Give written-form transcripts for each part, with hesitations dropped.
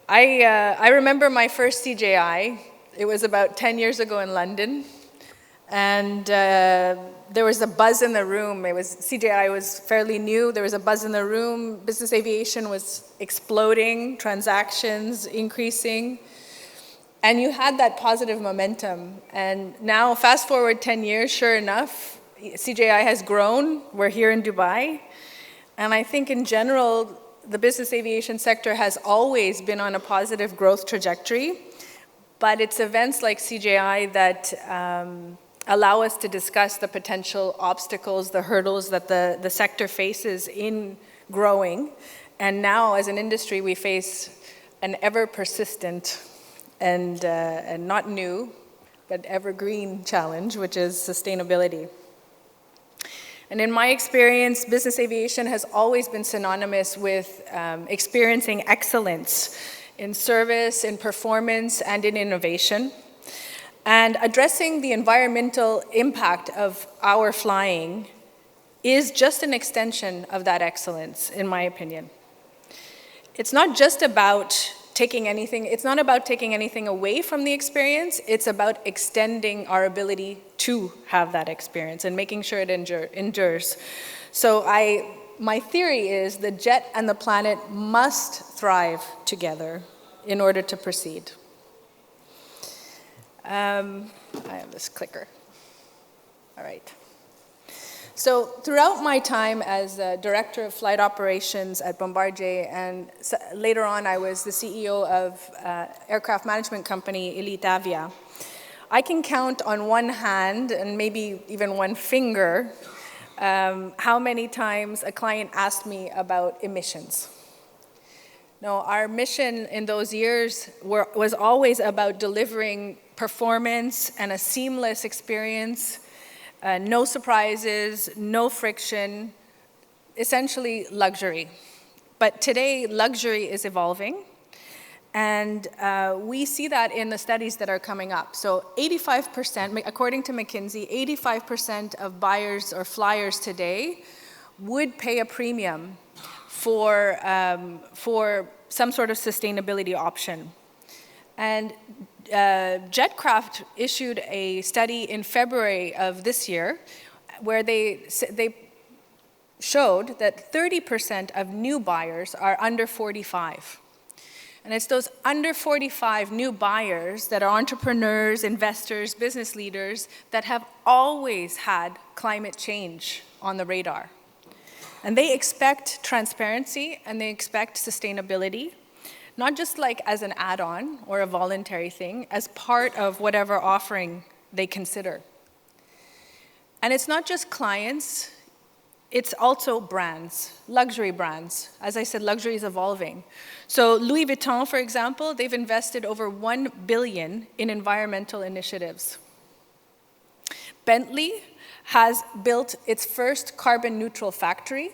I remember my first CJI. It was about 10 years ago in London. And there was a buzz in the room. CJI was fairly new. There was a buzz in the room. Business aviation was exploding, transactions increasing. And you had that positive momentum. And now, fast forward 10 years, sure enough, CJI has grown. We're here in Dubai. And I think in general, the business aviation sector has always been on a positive growth trajectory. But it's events like CJI that allow us to discuss the potential obstacles, the hurdles that the sector faces in growing. And now, as an industry, we face an ever-persistent and not new, but evergreen challenge, which is sustainability. And in my experience, business aviation has always been synonymous with experiencing excellence in service, in performance, and in innovation. And addressing the environmental impact of our flying is just an extension of that excellence, in my opinion. It's not just about taking anything away from the experience. It's about extending our ability to have that experience and making sure it endures. So my theory is the jet and the planet must thrive together in order to proceed. I have this clicker. All right. So throughout my time as Director of Flight Operations at Bombardier, and later on I was the CEO of aircraft management company Elite Avia, I can count on one hand, and maybe even one finger, how many times a client asked me about emissions. No, our mission in those years was always about delivering performance and a seamless experience, no surprises, no friction, essentially luxury. But today, luxury is evolving, and we see that in the studies that are coming up. So 85%, according to McKinsey, 85% of buyers or flyers today would pay a premium for some sort of sustainability option. And Jetcraft issued a study in February of this year where they showed that 30% of new buyers are under 45. And it's those under 45 new buyers that are entrepreneurs, investors, business leaders that have always had climate change on the radar. And they expect transparency and they expect sustainability, not just like as an add-on or a voluntary thing, as part of whatever offering they consider. And it's not just clients, it's also brands, luxury brands. As I said, luxury is evolving. So Louis Vuitton, for example, they've invested over $1 billion in environmental initiatives. Bentley has built its first carbon neutral factory,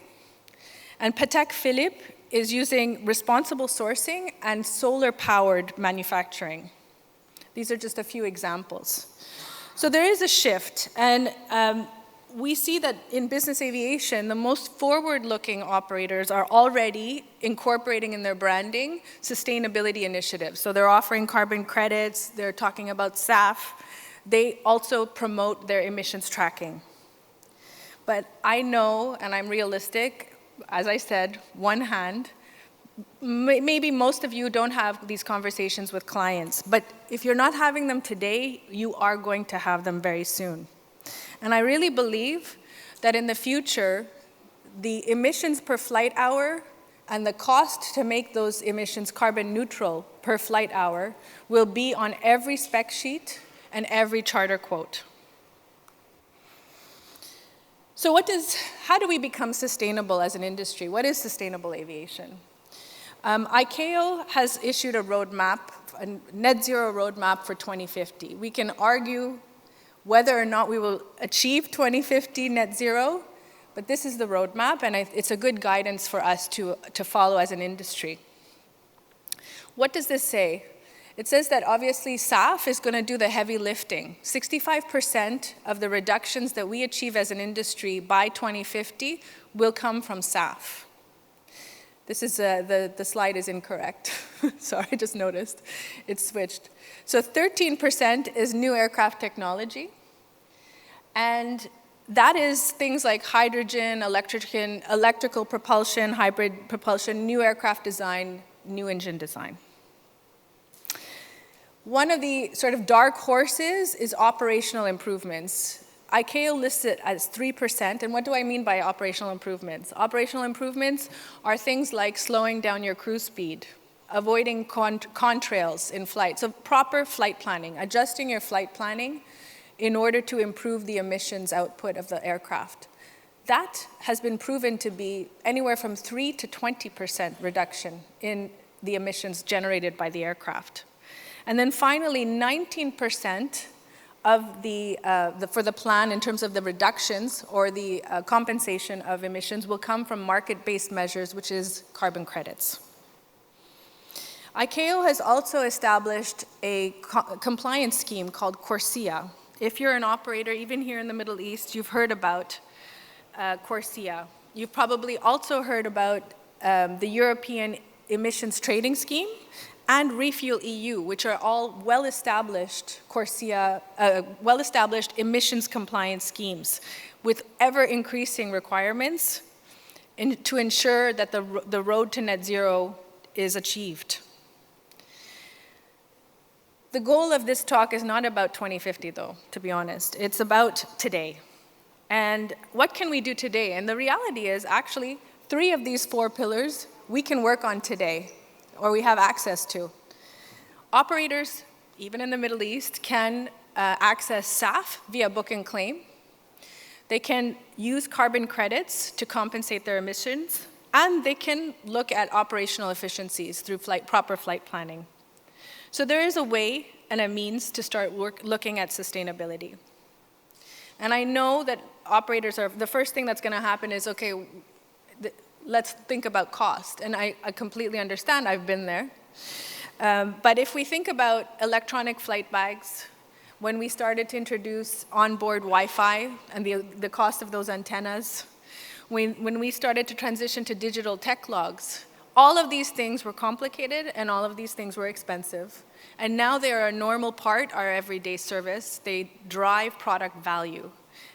and Patek Philippe is using responsible sourcing and solar-powered manufacturing. These are just a few examples. So there is a shift, and we see that in business aviation, the most forward-looking operators are already incorporating in their branding sustainability initiatives. So they're offering carbon credits, they're talking about SAF. They also promote their emissions tracking. But I know, and I'm realistic, as I said, one hand, maybe most of you don't have these conversations with clients, but if you're not having them today, you are going to have them very soon. And I really believe that in the future, the emissions per flight hour and the cost to make those emissions carbon neutral per flight hour will be on every spec sheet and every charter quote. So how do we become sustainable as an industry? What is sustainable aviation? ICAO has issued a roadmap, a net zero roadmap for 2050. We can argue whether or not we will achieve 2050 net zero, but this is the roadmap, and it's a good guidance for us to follow as an industry. What does this say? It says that obviously SAF is going to do the heavy lifting. 65% of the reductions that we achieve as an industry by 2050 will come from SAF. This is, the slide is incorrect. Sorry, I just noticed. It's switched. So 13% is new aircraft technology. And that is things like hydrogen, electrical propulsion, hybrid propulsion, new aircraft design, new engine design. One of the sort of dark horses is operational improvements. ICAO lists it as 3%, and what do I mean by operational improvements? Operational improvements are things like slowing down your cruise speed, avoiding contrails in flight, so proper flight planning, adjusting your flight planning in order to improve the emissions output of the aircraft. That has been proven to be anywhere from 3 to 20% reduction in the emissions generated by the aircraft. And then finally, 19% of for the plan in terms of the reductions or the compensation of emissions will come from market-based measures, which is carbon credits. ICAO has also established a compliance scheme called CORSIA. If you're an operator, even here in the Middle East, you've heard about CORSIA. You've probably also heard about the European Emissions Trading Scheme and Refuel EU, which are all well-established CORSIA, well-established emissions compliance schemes with ever-increasing requirements to ensure that the road to net zero is achieved. The goal of this talk is not about 2050, though, to be honest. It's about today. And what can we do today? And the reality is, actually, 3 of these 4 pillars we can work on today, or we have access to. Operators, even in the Middle East, can access SAF via book and claim. They can use carbon credits to compensate their emissions, and they can look at operational efficiencies through proper flight planning. So there is a way and a means to start looking at sustainability. And I know that operators are, the first thing that's going to happen is, okay, let's think about cost. And I completely understand, I've been there. But if we think about electronic flight bags, when we started to introduce onboard Wi-Fi and the cost of those antennas, when we started to transition to digital tech logs, all of these things were complicated and all of these things were expensive. And now they are a normal part of our everyday service. They drive product value.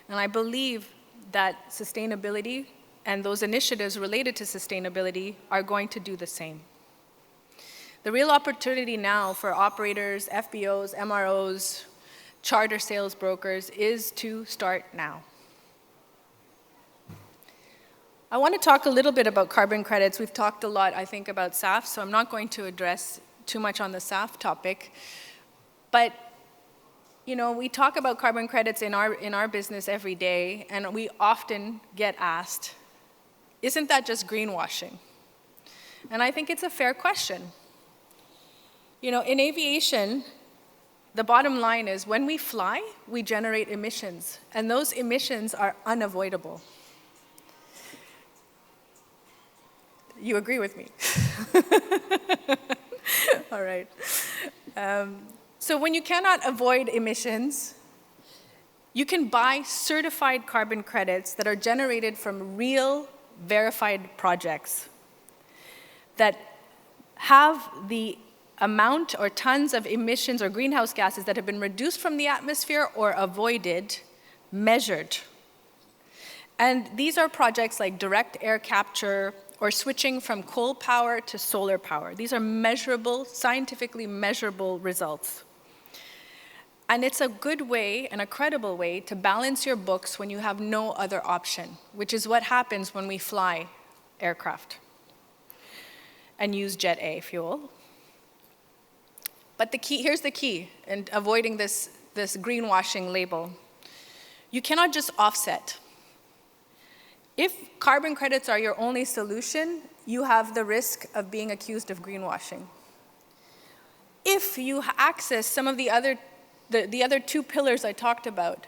And I believe that sustainability and those initiatives related to sustainability are going to do the same. The real opportunity now for operators, FBOs, MROs, charter sales brokers is to start now. I want to talk a little bit about carbon credits. We've talked a lot, I think, about SAF, so I'm not going to address too much on the SAF topic. But we talk about carbon credits in our business every day, and we often get asked, isn't that just greenwashing? And I think it's a fair question. In aviation, the bottom line is when we fly, we generate emissions, and those emissions are unavoidable. You agree with me? All right. So when you cannot avoid emissions, you can buy certified carbon credits that are generated from real verified projects that have the amount or tons of emissions or greenhouse gases that have been reduced from the atmosphere or avoided measured. And these are projects like direct air capture or switching from coal power to solar power. These are measurable, scientifically measurable results. And it's a good way and a credible way to balance your books when you have no other option, which is what happens when we fly aircraft and use Jet A fuel. But here's the key in avoiding this greenwashing label. You cannot just offset. If carbon credits are your only solution, you have the risk of being accused of greenwashing. If you access some of the other 2 pillars I talked about,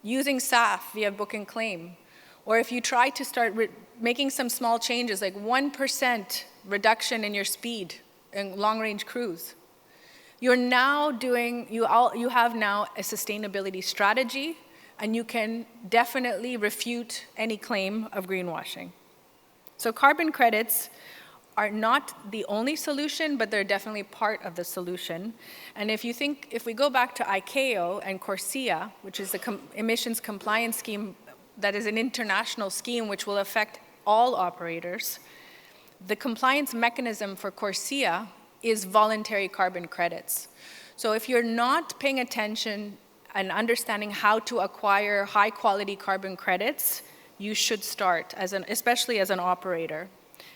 using SAF via book and claim, or if you try to start making some small changes, like 1% reduction in your speed in long-range cruise, you have now a sustainability strategy, and you can definitely refute any claim of greenwashing. So carbon credits are not the only solution, but they're definitely part of the solution. And if we go back to ICAO and CORSIA, which is the emissions compliance scheme that is an international scheme which will affect all operators, the compliance mechanism for CORSIA is voluntary carbon credits. So if you're not paying attention and understanding how to acquire high quality carbon credits, you should start, especially as an operator.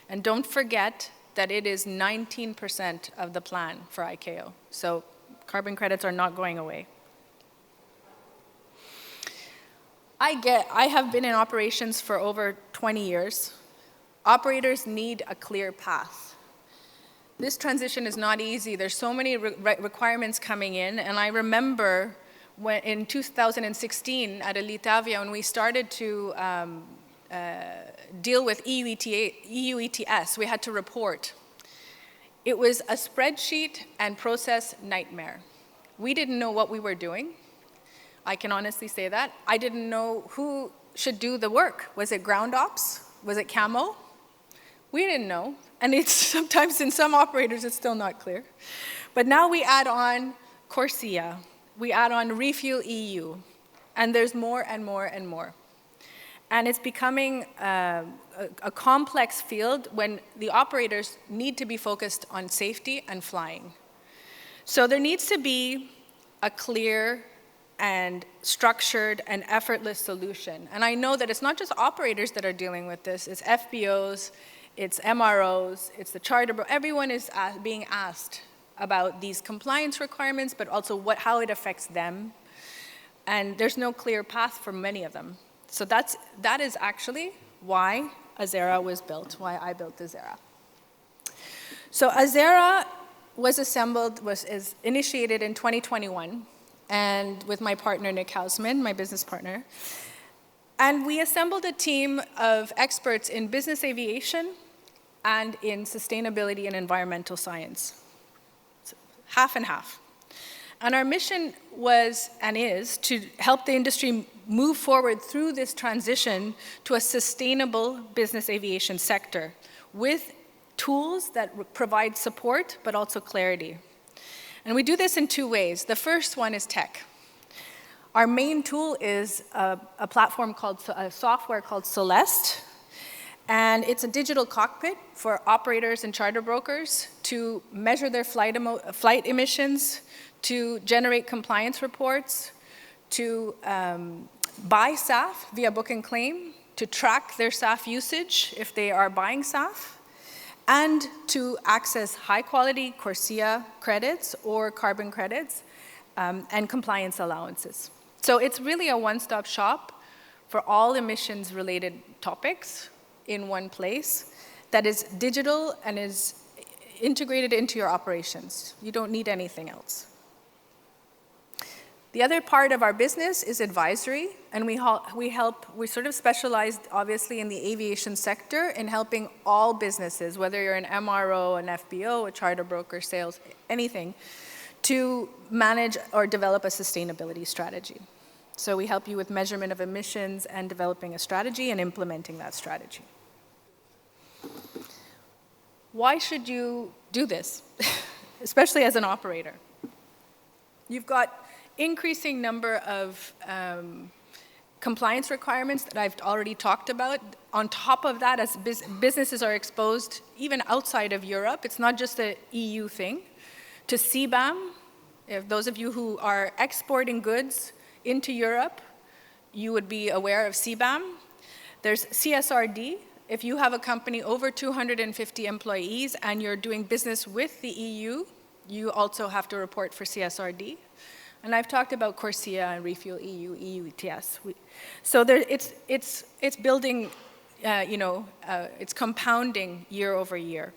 And don't forget that it is 19% of the plan for ICAO. So carbon credits are not going away. I have been in operations for over 20 years. Operators need a clear path. This transition is not easy. There's so many requirements coming in, and I remember in 2016 at Elitavia when we started to deal with EU ETS, we had to report. It was a spreadsheet and process nightmare. We didn't know what we were doing. I can honestly say that. I didn't know who should do the work. Was it ground ops? Was it camo? We didn't know. And it's sometimes in some operators it's still not clear. But now we add on CORSIA, we add on Refuel EU, and there's more and more and more. And it's becoming a complex field when the operators need to be focused on safety and flying. So there needs to be a clear and structured and effortless solution. And I know that it's not just operators that are dealing with this, it's FBOs, it's MROs, it's the charter, everyone is being asked about these compliance requirements, but also how it affects them. And there's no clear path for many of them. So that is actually why Azzera was built, why I built Azzera. So Azzera is initiated in 2021, and with my partner, Nick Hausman, my business partner. And we assembled a team of experts in business aviation and in sustainability and environmental science. So half and half. And our mission was and is to help the industry move forward through this transition to a sustainable business aviation sector with tools that provide support but also clarity. And we do this in two ways. The first one is tech. Our main tool is a platform a software called Celeste, and it's a digital cockpit for operators and charter brokers to measure their flight emissions, to generate compliance reports, to buy SAF via book and claim, to track their SAF usage if they are buying SAF, and to access high-quality CORSIA credits or carbon credits and compliance allowances. So it's really a one-stop shop for all emissions-related topics in one place that is digital and is integrated into your operations. You don't need anything else. The other part of our business is advisory, and we sort of specialize, obviously, in the aviation sector in helping all businesses, whether you're an MRO, an FBO, a charter broker, sales, anything, to manage or develop a sustainability strategy. So we help you with measurement of emissions and developing a strategy and implementing that strategy. Why should you do this, especially as an operator? You've got increasing number of compliance requirements that I've already talked about. On top of that, as businesses are exposed, even outside of Europe, it's not just an EU thing, to CBAM. If those of you who are exporting goods into Europe, you would be aware of CBAM. There's CSRD. If you have a company over 250 employees and you're doing business with the EU, you also have to report for CSRD. And I've talked about CORSIA and Refuel EU, EU ETS. So it's building, it's compounding year over year.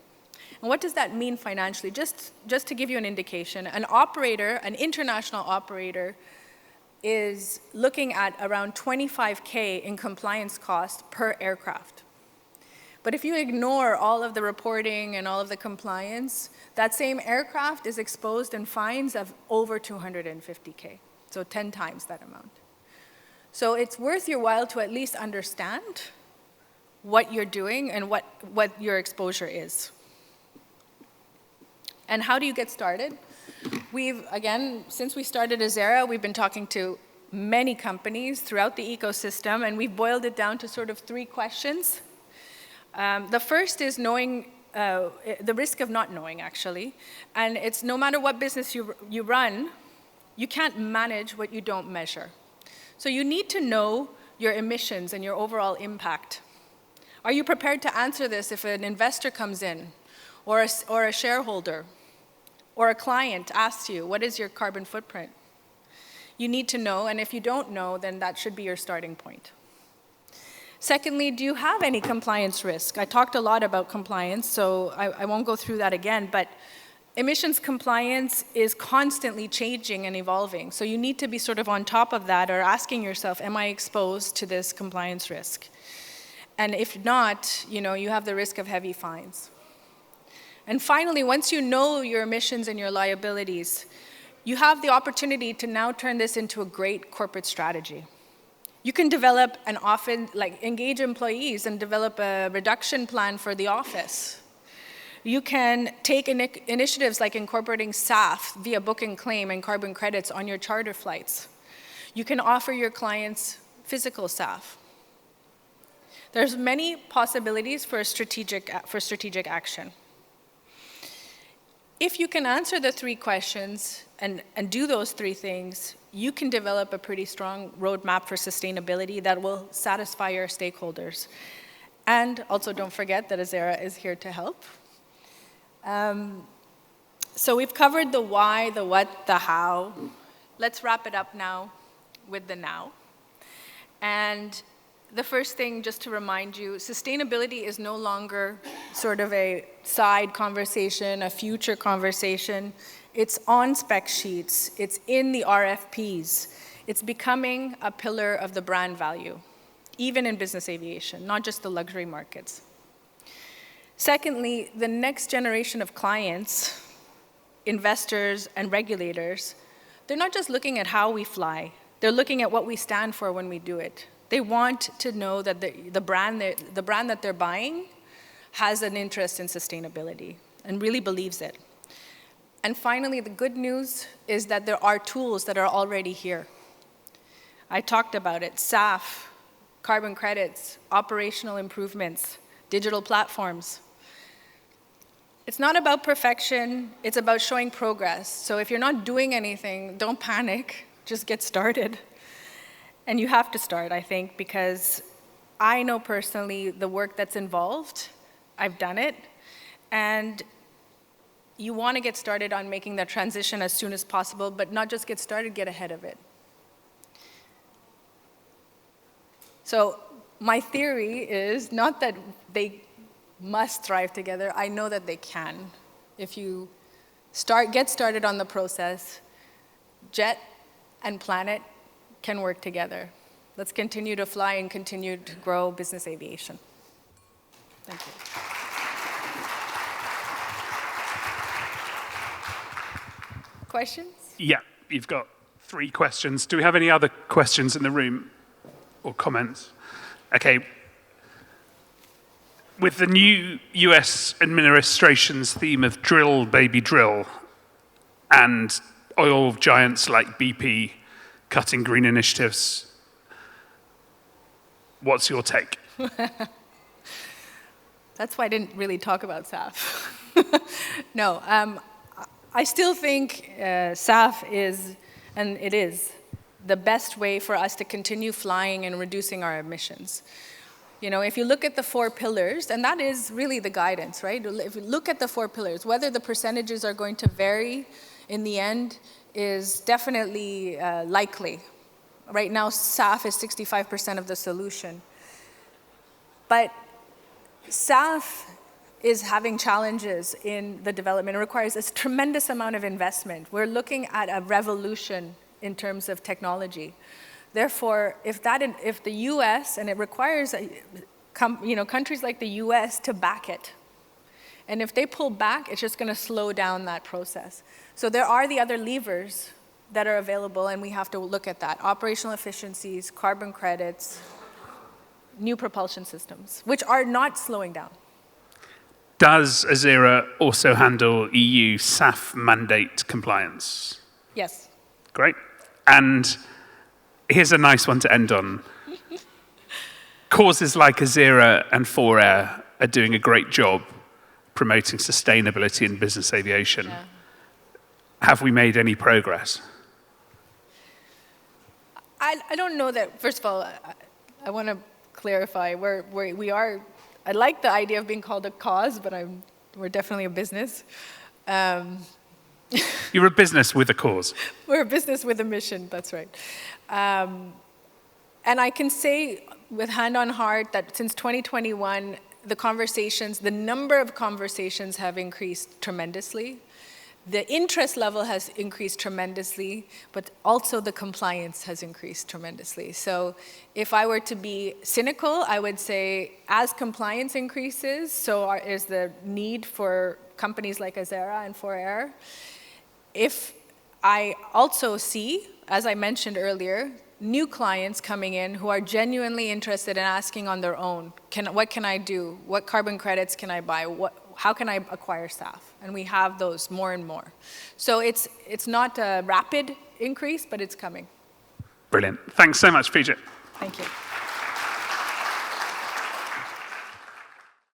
And what does that mean financially? Just to give you an indication, an operator, an international operator, is looking at around $25K in compliance cost per aircraft. But if you ignore all of the reporting and all of the compliance, that same aircraft is exposed in fines of over $250K, so 10 times that amount. So it's worth your while to at least understand what you're doing and what your exposure is. And how do you get started? Again, since we started Azzera, we've been talking to many companies throughout the ecosystem, and we've boiled it down to sort of 3 questions. The first is knowing, the risk of not knowing, actually. And it's no matter what business you run, you can't manage what you don't measure. So you need to know your emissions and your overall impact. Are you prepared to answer this if an investor comes in, or a shareholder, or a client asks you, what is your carbon footprint? You need to know, and if you don't know, then that should be your starting point. Secondly, do you have any compliance risk? I talked a lot about compliance, so I won't go through that again, but emissions compliance is constantly changing and evolving. So you need to be sort of on top of that or asking yourself, am I exposed to this compliance risk? And if not, you have the risk of heavy fines. And finally, once you know your emissions and your liabilities, you have the opportunity to now turn this into a great corporate strategy. You can develop engage employees and develop a reduction plan for the office. You can take initiatives like incorporating SAF via book and claim and carbon credits on your charter flights. You can offer your clients physical SAF. There's many possibilities for strategic action. If you can answer the 3 questions and do those 3 things, you can develop a pretty strong roadmap for sustainability that will satisfy your stakeholders. And also don't forget that Azzera is here to help. So we've covered the why, the what, the how. Let's wrap it up now with the now. And the first thing, just to remind you, sustainability is no longer sort of a side conversation, a future conversation. It's on spec sheets. It's in the RFPs. It's becoming a pillar of the brand value, even in business aviation, not just the luxury markets. Secondly, the next generation of clients, investors, and regulators, they're not just looking at how we fly. They're looking at what we stand for when we do it. They want to know that the brand that they're buying has an interest in sustainability and really believes it. And finally, the good news is that there are tools that are already here. I talked about it: SAF, carbon credits, operational improvements, digital platforms. It's not about perfection, it's about showing progress. So if you're not doing anything, don't panic, just get started. And you have to start, I think, because I know personally the work that's involved. I've done it. And you want to get started on making that transition as soon as possible, but not just get started, get ahead of it. So my theory is not that they must thrive together. I know that they can. If you get started on the process, Jet and Planet can work together. Let's continue to fly and continue to grow business aviation. Thank you. Questions? Yeah, you've got 3 questions. Do we have any other questions in the room or comments? Okay. With the new US administration's theme of drill, baby, drill, and oil giants like BP cutting green initiatives, what's your take? That's why I didn't really talk about SAF. No, I still think SAF is, and it is, the best way for us to continue flying and reducing our emissions. If you look at the 4 pillars, and that is really the guidance, right? If you look at the 4 pillars, whether the percentages are going to vary in the end is definitely likely. Right now, SAF is 65% of the solution. But SAF is having challenges in the development. It requires a tremendous amount of investment. We're looking at a revolution in terms of technology. Therefore, if the U.S., and it requires countries like the U.S. to back it, and if they pull back, it's just going to slow down that process. So there are the other levers that are available, and we have to look at that. Operational efficiencies, carbon credits, new propulsion systems, which are not slowing down. Does Azzera also handle EU SAF mandate compliance? Yes. Great. And here's a nice one to end on. Causes like Azzera and 4Air are doing a great job promoting sustainability in business aviation. Yeah. Have we made any progress? I don't know that, first of all, I want to clarify, we are, I like the idea of being called a cause, but we're definitely a business. You're a business with a cause. We're a business with a mission, that's right. And I can say with hand on heart that since 2021, the number of conversations have increased tremendously. The interest level has increased tremendously, but also the compliance has increased tremendously. So if I were to be cynical, I would say as compliance increases, so is the need for companies like Azzera and 4Air. If I also see, as I mentioned earlier, new clients coming in who are genuinely interested in asking on their own, what can I do? What carbon credits can I buy? How can I acquire staff? And we have those more and more. So it's not a rapid increase, but it's coming. Brilliant. Thanks so much, Puja. Thank you.